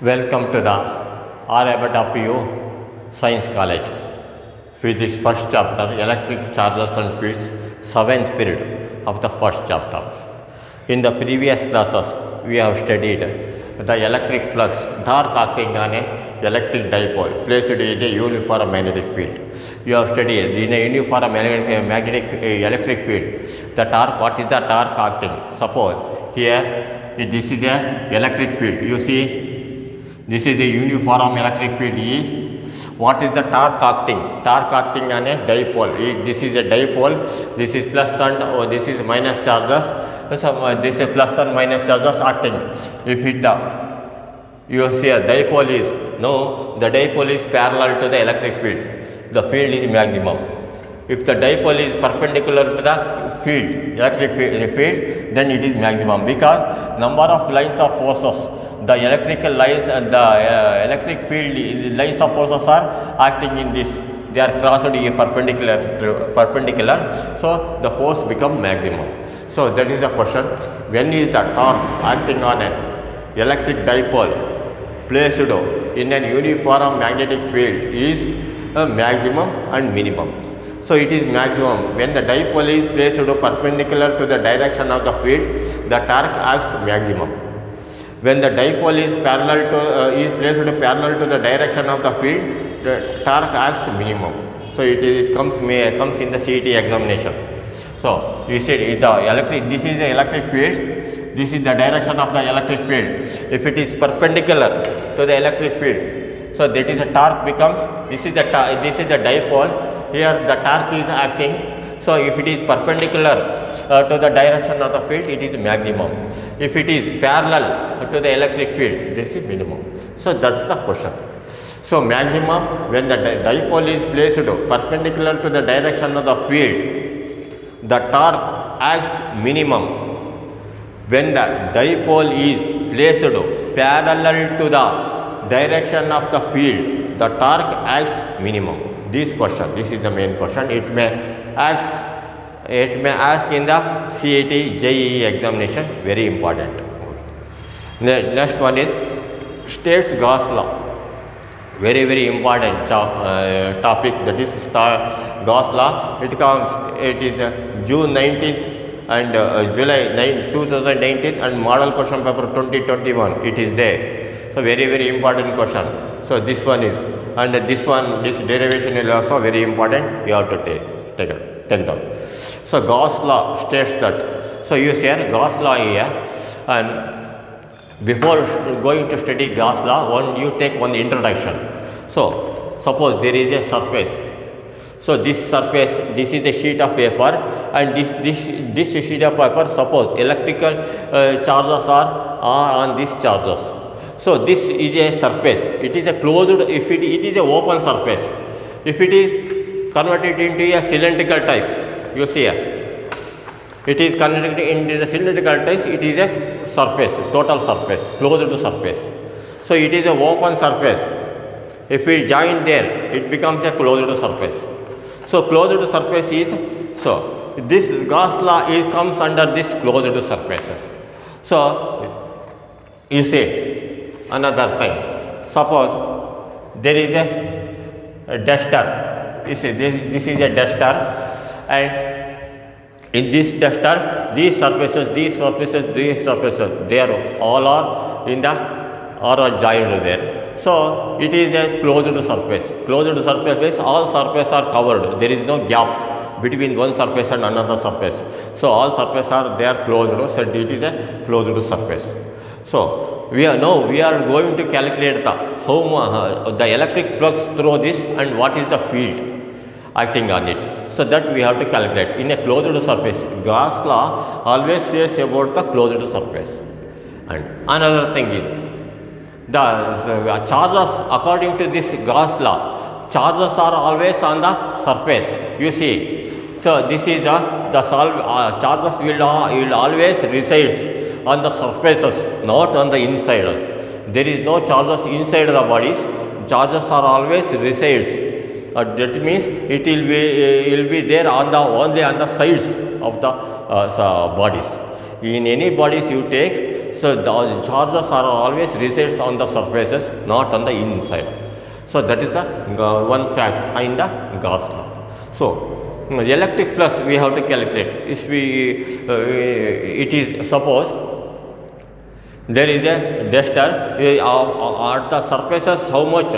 Welcome to the Arabata PU Science College. Physics first chapter, Electric Charges and Fields, 7th period of the first chapter. In the previous classes, we have studied the electric flux dark acting on an electric dipole placed in a uniform magnetic field. You have studied in a uniform magnetic electric field, the torque, what is the torque acting? Suppose here, this is a electric field. You see, this is a uniform electric field E. What is the torque acting? Torque acting on a dipole. This is a dipole. This is plus and this is minus charges. So this is plus and minus charges acting. If it you see a dipole is the dipole is parallel to the electric field. The field is maximum. If the dipole is perpendicular to the field, electric field, then it is maximum because number of lines of forces. The electrical lines and the electric field lines of forces are acting in this. They are crossed perpendicular. So the force become maximum. So that is the question. When is the torque acting on an electric dipole placed in an uniform magnetic field is maximum and minimum. So it is maximum when the dipole is placed perpendicular to the direction of the field. The torque acts maximum. When the dipole is parallel to placed parallel to the direction of the field, the torque acts minimum. So it comes in the CET examination. So you said this is the electric field. This is the direction of the electric field. If it is perpendicular to the electric field, so that is the torque becomes. This is the dipole. Here the torque is acting. So if it is perpendicular to the direction of the field, it is maximum. If it is parallel to the electric field, this is minimum. So that's the question. So maximum when the dipole is placed perpendicular to the direction of the field, the torque acts minimum. When the dipole is placed parallel to the direction of the field, the torque acts minimum. This is the main question. It may ask in the CET JEE examination, very important. Next one is states Gauss law, very important topic, that is Gauss law. It is June 19th and July 2019 and model question paper 2021 it is there. So very important question. So this one is, and this derivation is also very important. You have to take down. So Gauss law states that. So you say Gauss law here, and before going to study Gauss law, you take one introduction. So suppose there is a surface. So this surface, this is a sheet of paper, and this sheet of paper, suppose electrical charges are on these charges. So this is a surface. It is a closed. If it is a open surface. If it is converted into a cylindrical type, you see here, it is converted into the cylindrical type. It is a surface, total surface, closed surface. So it is a open surface. If we join there, it becomes a closed surface. So closed surface is, so this Gauss law comes under this closed surfaces. So you see another thing. Suppose there is a duster. You see this is a duster, and in this duster, these surfaces, they are all are joined there. So it is a closed surface. Closed surface means all surfaces are covered. There is no gap between one surface and another surface. So all surfaces are closed. So it is a closed surface. So we are going to calculate the electric flux through this and what is the field acting on it. So that we have to calculate in a closed surface. Gauss law always says about the closed surface. And another thing is the charges, according to this Gauss law, charges are always on the surface. You see, so this is charges will always resides on the surfaces, not on the inside. There is no charges inside the bodies. Charges are always resides. That means it will be there only on the sides of the bodies. In any bodies you take, So the charges are always resides on the surfaces, not on the inside. So that is the one fact in the Gauss law. So the electric flux we have to calculate. If we it is suppose there is a duster at the surfaces, how much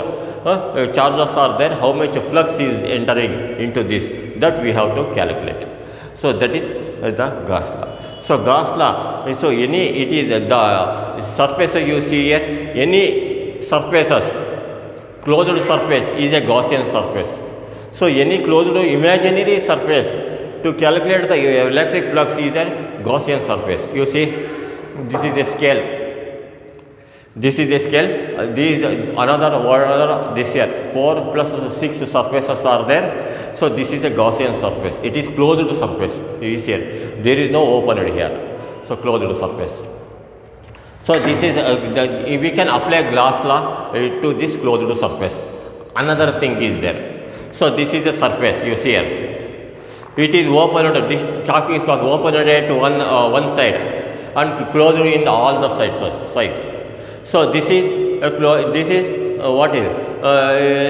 charges are there, how much flux is entering into this, that we have to calculate. So that is the Gauss law. So Gauss law, so any it is the surface you see here, any surfaces, closed surface is a Gaussian surface. So any closed imaginary surface to calculate the electric flux is a Gaussian surface. You see, this is a scale. This is a scale. These another this here 4 plus 6 surfaces are there. So this is a Gaussian surface. It is closed surface. You see here. There is no opener here. So closed surface. So this is we can apply Gauss law to this closed surface. Another thing is there. So this is a surface. You see here. It is opened. This chalk is opened at one side and closed in all the sides. So this is what is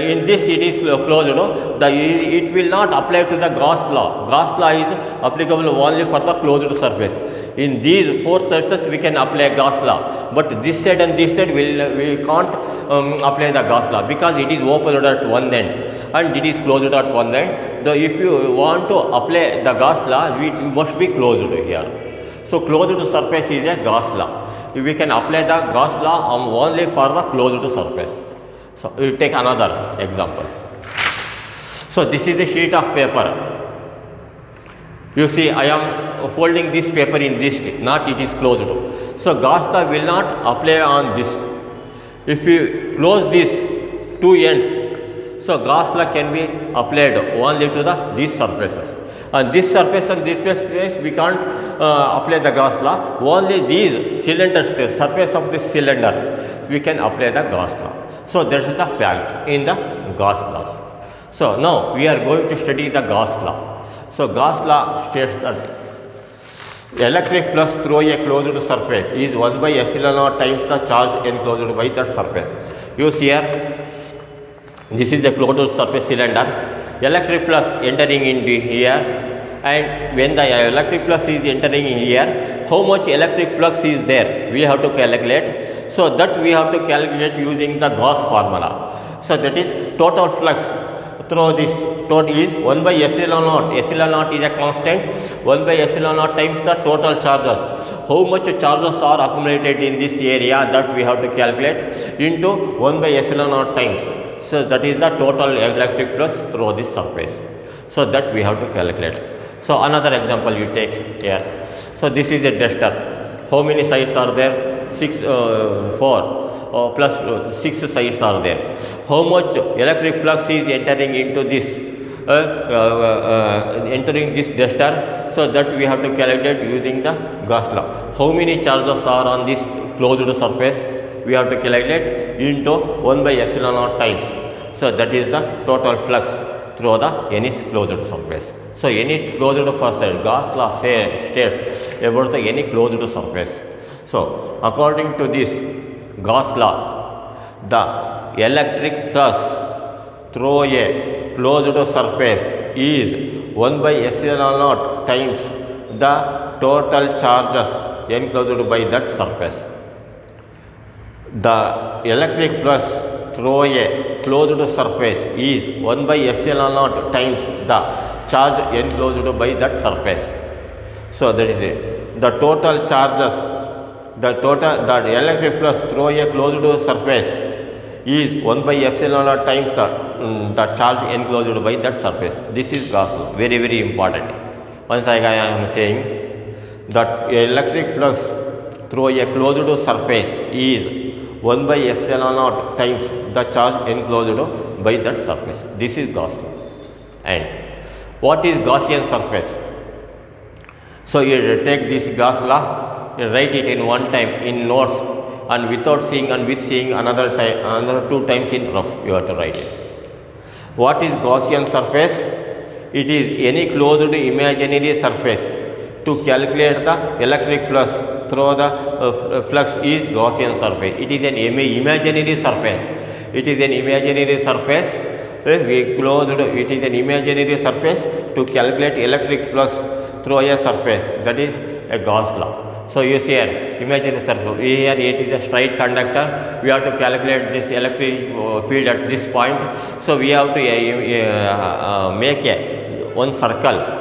in this it is closed. It will not apply to the Gauss law. Gauss law is applicable only for the closed surface. In these 4 surfaces we can apply Gauss law, but this side and this side we can't apply the Gauss law because it is opened at one end and it is closed at one end. If you want to apply the Gauss law, it must be closed here. So closed surface is a Gauss law. We can apply the Gauss law only for the closed surface. So we take another example. So this is the sheet of paper. You see, I am folding this paper in this, not it is closed. So Gauss law will not apply on this. If you close these 2 ends, so Gauss law can be applied only to these surfaces. And this surface and this surface we can't apply the Gauss law. Only these cylinders, the surface of this cylinder, we can apply the Gauss law. So that is the fact in the Gauss laws. So now we are going to study the Gauss law. So Gauss law states that electric flux through a closed surface is 1 by epsilon naught times the charge enclosed by that surface. You see here, this is a closed surface cylinder. Electric flux entering into here, and when the electric flux is entering in here, how much electric flux is there, we have to calculate. So that we have to calculate using the Gauss formula. So that is total flux through this total is 1 by epsilon naught. Epsilon naught is a constant. 1 by epsilon naught times the total charges. How much charges are accumulated in this area, that we have to calculate into 1 by epsilon naught times. So that is the total electric flux through this surface. So that we have to calculate. So another example you take here. So this is a duster. How many sides are there? 4 plus 6 sides are there. How much electric flux is entering into this duster? So that we have to calculate using the Gauss law. How many charges are on this closed surface? We have to calculate into 1 by epsilon naught times. So that is the total flux through any closed surface. So any closed surface, Gauss law states about any closed surface. So according to this Gauss law, the electric flux through a closed surface is 1 by epsilon naught times the total charges enclosed by that surface. The electric flux through a closed surface is 1 by epsilon naught times the charge enclosed by that surface. So that is it. The total charges, the electric flux through a closed surface is 1 by epsilon naught times the charge enclosed by that surface. This is Gauss law, very very important. Once again I am saying that electric flux through a closed surface is 1 by epsilon naught times the charge enclosed by that surface. This is Gauss law. And what is Gaussian surface? So you take this Gauss law, you write it in one time in notes, and without seeing and with seeing another 2 times in rough you have to write it. What is Gaussian surface? It is any closed imaginary surface. To calculate the electric flux through the flux is Gaussian surface. It is an imaginary surface. It is an imaginary surface. It is an imaginary surface to calculate electric flux through a surface. That is a Gauss law. So you see here, imaginary surface. Here it is a straight conductor. We have to calculate this electric field at this point. So we have to make one circle.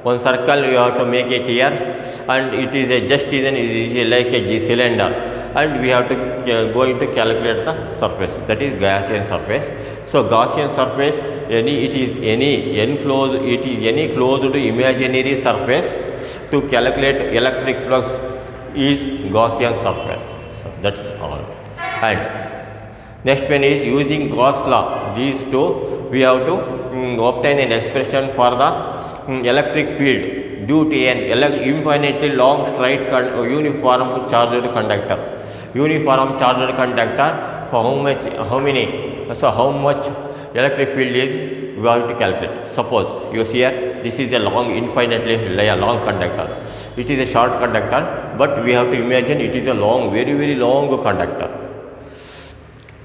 One circle you have to make it here, and it is like a cylinder, and we have to going to calculate the surface. That is Gaussian surface. So Gaussian surface, it is any closed imaginary surface to calculate electric flux is Gaussian surface. So that's all. And next one is using Gauss law. These two we have to obtain an expression for the electric field due to an infinitely long straight uniform charged conductor. Uniform charged conductor for how much electric field is we have to calculate. Suppose you see here, this is a infinitely long conductor. It is a short conductor, but we have to imagine it is a very long conductor.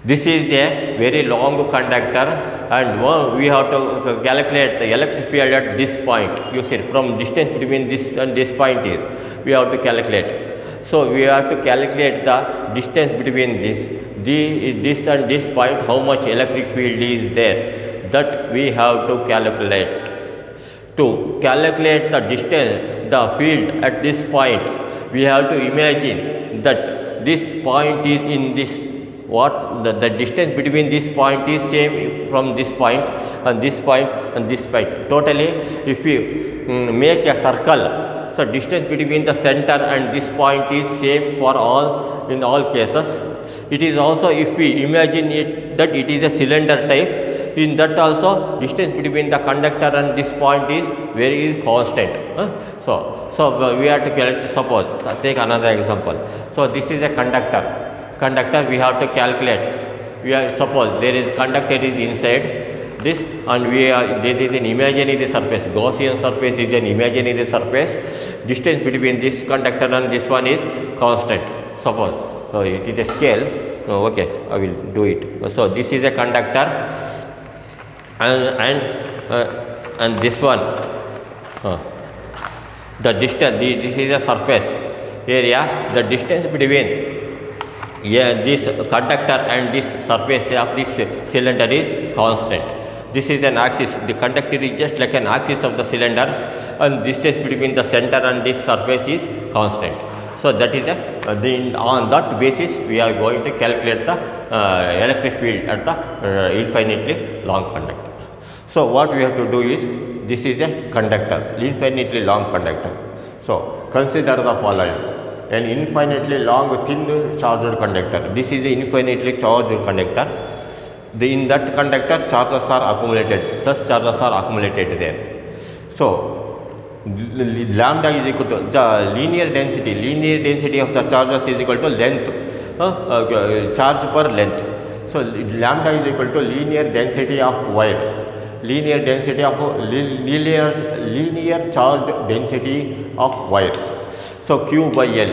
This is a very long conductor, and we have to calculate the electric field at this point. You see, from distance between this and this point is we have to calculate. So we have to calculate the distance between this and this point, how much electric field is there. That we have to calculate. To calculate the distance, the field at this point, we have to imagine that this point is in this. The distance between this point is same from this point and this point and this point. Totally, if we make a circle, so distance between the center and this point is same for all in all cases. It is also, if we imagine it that it is a cylinder type, in that also distance between the conductor and this point is constant. So we have to calculate. Suppose take another example. So this is a conductor. We have to calculate. Suppose there is conductor is inside this, and this is an imaginary surface. Gaussian surface is an imaginary surface. Distance between this conductor and this one is constant. Suppose, so it is a scale. Okay, I will do it. So this is a conductor, and this one, the distance. This is a surface area. The distance between this conductor and this surface of this cylinder is constant. This is an axis. The conductor is just like an axis of the cylinder, and distance between the center and this surface is constant. So that is on that basis we are going to calculate the electric field at the infinitely long conductor. So what we have to do is, this is a conductor, infinitely long conductor. So consider the following. An infinitely long thin charged conductor. This is the infinitely charged conductor. In that conductor, charges are accumulated. Plus charges are accumulated there. So lambda is equal to the linear density. Linear density of the charges is equal to length, charge per length. So lambda is equal to linear density of wire. Linear density of linear charge density of wire. So Q by L,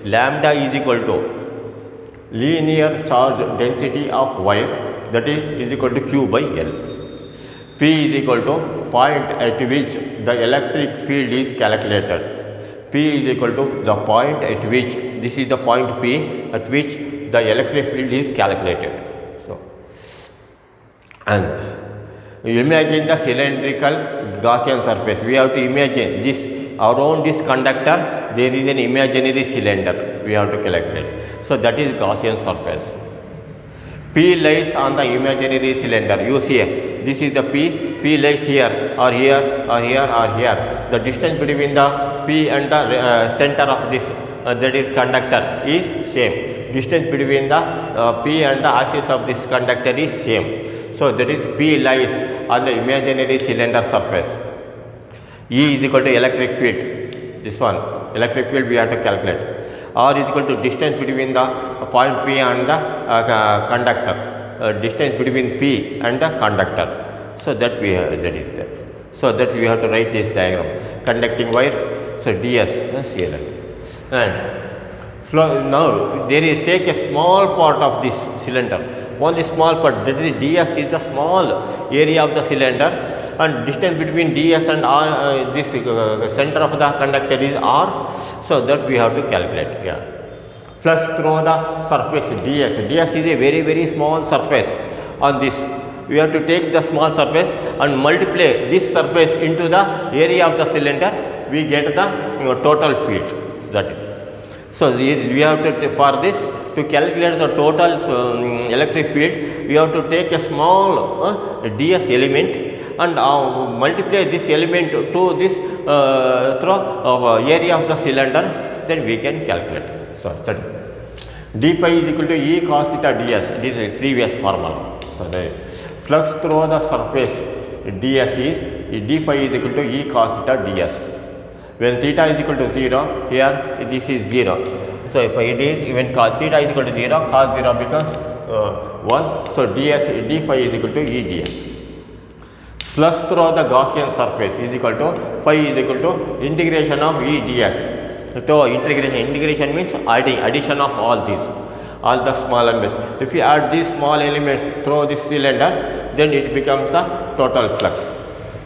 lambda is equal to linear charge density of wire, that is equal to Q by L. P is equal to point at which the electric field is calculated. P is equal to the point at which, this is the point P at which the electric field is calculated. So, and imagine the cylindrical Gaussian surface. We have to imagine this. Around this conductor there is an imaginary cylinder we have to calculate. So that is Gaussian surface. P lies on the imaginary cylinder. You see, this is the P lies here or here or here or here. The distance between the P and the center of this that is conductor is same. Distance between the P and the axis of this conductor is same. So that is P lies on the imaginary cylinder surface. E is equal to electric field. This one, electric field we have to calculate. R is equal to distance between the point P and the conductor. Distance between P and the conductor. So that we have, that is there. So that we have to write this diagram. Conducting wire. So ds CL. And Now there is take a small part of this cylinder, only small part, that is ds is the small area of the cylinder, and distance between ds and r, this center of the conductor is r, so that we have to calculate. Yeah. Flux through the surface ds is a very small surface. On this we have to take the small surface and multiply this surface into the area of the cylinder, we get the total field. That is, so we have to, for this to calculate the total electric field, we have to take a small ds element and multiply this element to this through area of the cylinder, then we can calculate. So that d phi is equal to E cos theta ds, this is previous formula. So the flux through the surface ds is d phi is equal to E cos theta ds. When theta is equal to 0, here this is 0. So if it is, when theta is equal to 0, cos 0 becomes 1. So d phi is equal to E ds. Flux through the Gaussian surface is equal to phi is equal to integration of E ds. So integration means addition of all these, all the small elements. If you add these small elements through this cylinder, then it becomes the total flux.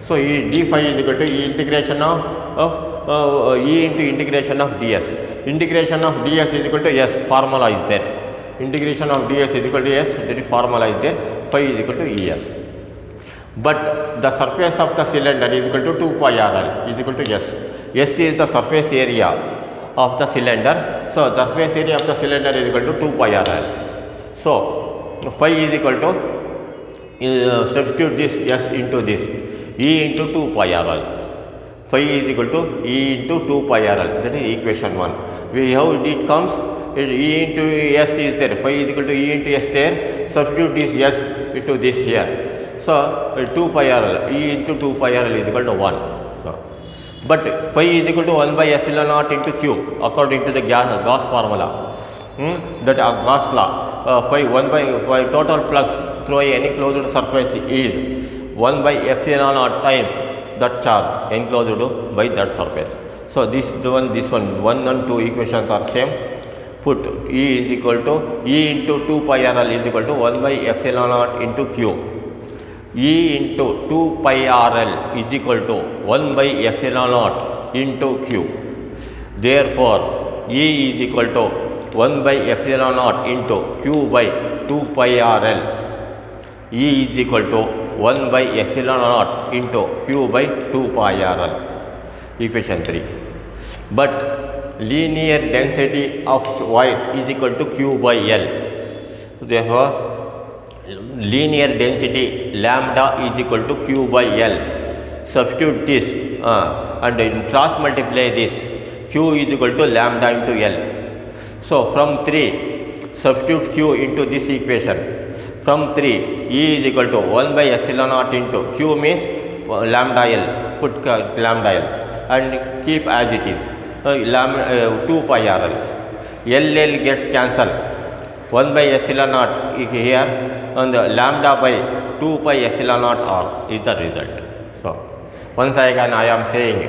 So d phi is equal to E integration of E into integration of ds. Integration of ds is equal to s, formula is there. Integration of ds is equal to s, that is formula is there. Phi is equal to Es. But the surface of the cylinder is equal to 2 pi rl is equal to s. S is the surface area of the cylinder. So the surface area of the cylinder is equal to 2 pi rl. So phi is equal to substitute this s into this, E into 2 pi rl. Phi is equal to E into 2 pi rl. That is equation 1. How it comes? E into s is there. Phi is equal to E into s there. Substitute this s into this here. So 2 pi rl. E into 2 pi rl is equal to 1. So, but phi is equal to 1 by epsilon naught into q according to the Gauss formula. That Gauss law. Phi 1 by total flux through any closed surface is 1 by epsilon naught times that charge enclosed by that surface. So this one and 2 equations are same. Put E is equal to E into 2 pi rl is equal to 1 by epsilon naught into q. E into 2 pi rl is equal to 1 by epsilon naught into q. Therefore, E is equal to 1 by epsilon naught into q by 2 pi rl. E is equal to 1 by epsilon naught into q by 2 pi rl. Equation 3. But linear density of wire is equal to q by L. Therefore, linear density lambda is equal to q by L. Substitute this and cross multiply this. Q is equal to lambda into L. So from 3, substitute q into this equation. From 3, E is equal to 1 by epsilon naught into q means lambda L. Put lambda L and keep as it is. 2 pi rl. LL gets cancelled. 1 by epsilon naught here and lambda by 2 pi epsilon naught r is the result. So once again I am saying,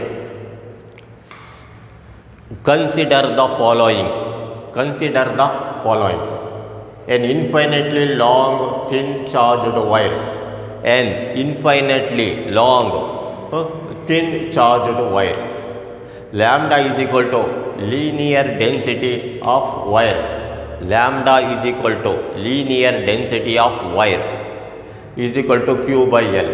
consider the following. An infinitely long thin charged wire. An infinitely long thin charged wire. Lambda is equal to linear density of wire. Lambda is equal to linear density of wire is equal to q by L.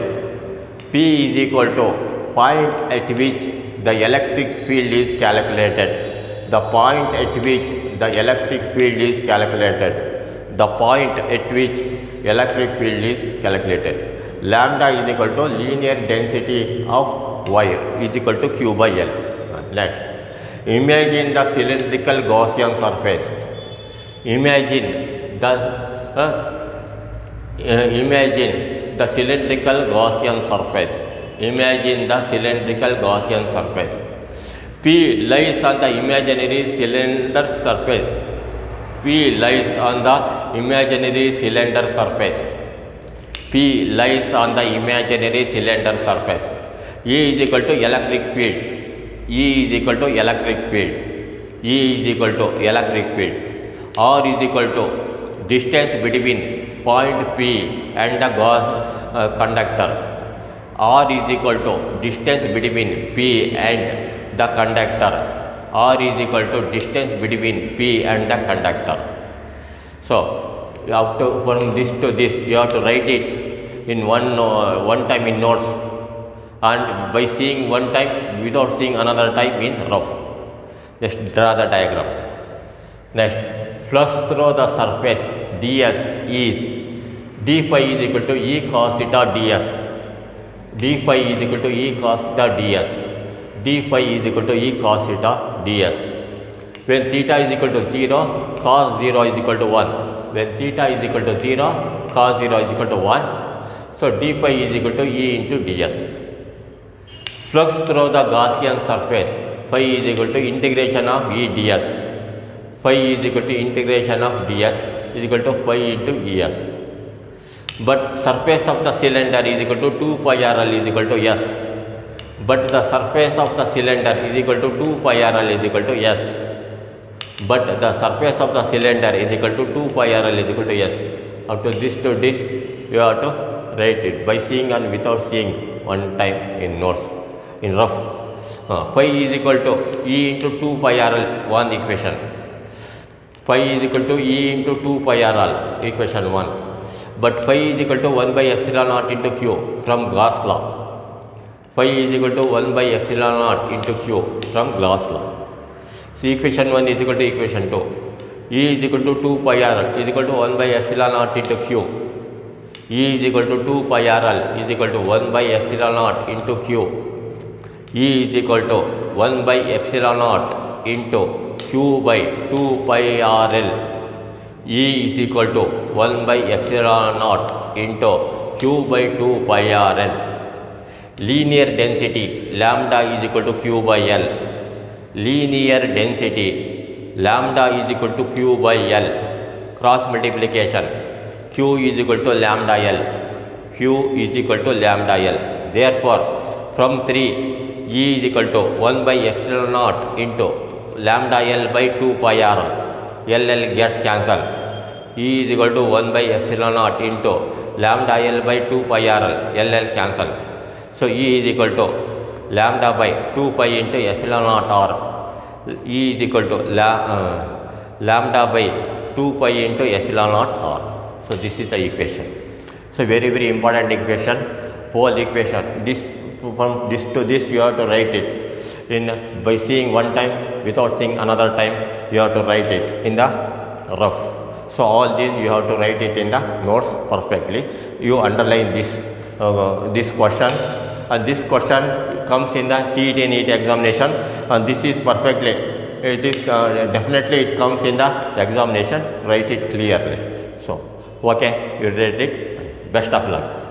P is equal to point at which the electric field is calculated. The point at which the electric field is calculated. The point at which electric field is calculated. Lambda is equal to linear density of wire is equal to q by L. Next, imagine the cylindrical Gaussian surface. Imagine the cylindrical Gaussian surface. Imagine the cylindrical Gaussian surface. P lies on the imaginary cylinder surface. P lies on the imaginary cylinder surface. P lies on the imaginary cylinder surface. E is equal to electric field. E is equal to electric field. E is equal to electric field. R is equal to distance between point P and the Gauss conductor. R is equal to distance between P and the conductor. R is equal to distance between P and the conductor. So you have to, from this to this, you have to write it in one time in notes, and by seeing one time without seeing another time in rough. Just draw the diagram. Next, flux through the surface ds is d phi is equal to E cos theta ds. D phi is equal to E cos theta ds. D phi is equal to E cos theta ds. When theta is equal to 0, cos 0 is equal to 1. When theta is equal to 0, cos 0 is equal to 1. So d phi is equal to E into ds. Flux through the Gaussian surface, phi is equal to integration of E ds. Phi is equal to integration of ds is equal to phi into Es. But surface of the cylinder is equal to 2 pi RL is equal to S. But the surface of the cylinder is equal to 2 pi RL is equal to S. But the surface of the cylinder is equal to 2 pi RL is equal to S. Up to this, you have to write it by seeing and without seeing one time in notes, in rough. Phi is equal to E into 2 pi RL, one equation. Phi is equal to E into 2 pi RL, equation 1. But phi is equal to 1 by epsilon naught into Q from Gauss law. Phi is equal to 1 by epsilon naught into Q from Gauss law. So equation 1 is equal to equation 2. E is equal to 2 pi RL is equal to 1 by epsilon naught into Q. E is equal to 2 pi RL is equal to 1 by epsilon naught into Q. E is equal to 1 by epsilon naught into Q by 2 pi RL. E is equal to 1 by epsilon naught into Q by 2 pi RL. Linear density lambda is equal to Q by L. Linear density lambda is equal to Q by L. Cross multiplication, Q is equal to lambda L. Q is equal to lambda L. Therefore, from 3, E is equal to 1 by epsilon naught into lambda L by 2 pi RL. LL gets cancelled. E is equal to 1 by epsilon naught into lambda L by 2 pi RL. LL cancelled. So E is equal to lambda by 2 pi into epsilon naught R. E is equal to lambda by 2 pi into epsilon naught R. So this is the equation. So very important equation. Whole equation. This, from this to this, you have to write it in by seeing one time without seeing another time. You have to write it in the rough. So all these you have to write it in the notes perfectly. You underline this question, and this question comes in the CET NET examination, and this is perfectly, it is definitely it comes in the examination. Write it clearly. So okay, you read it. Best of luck.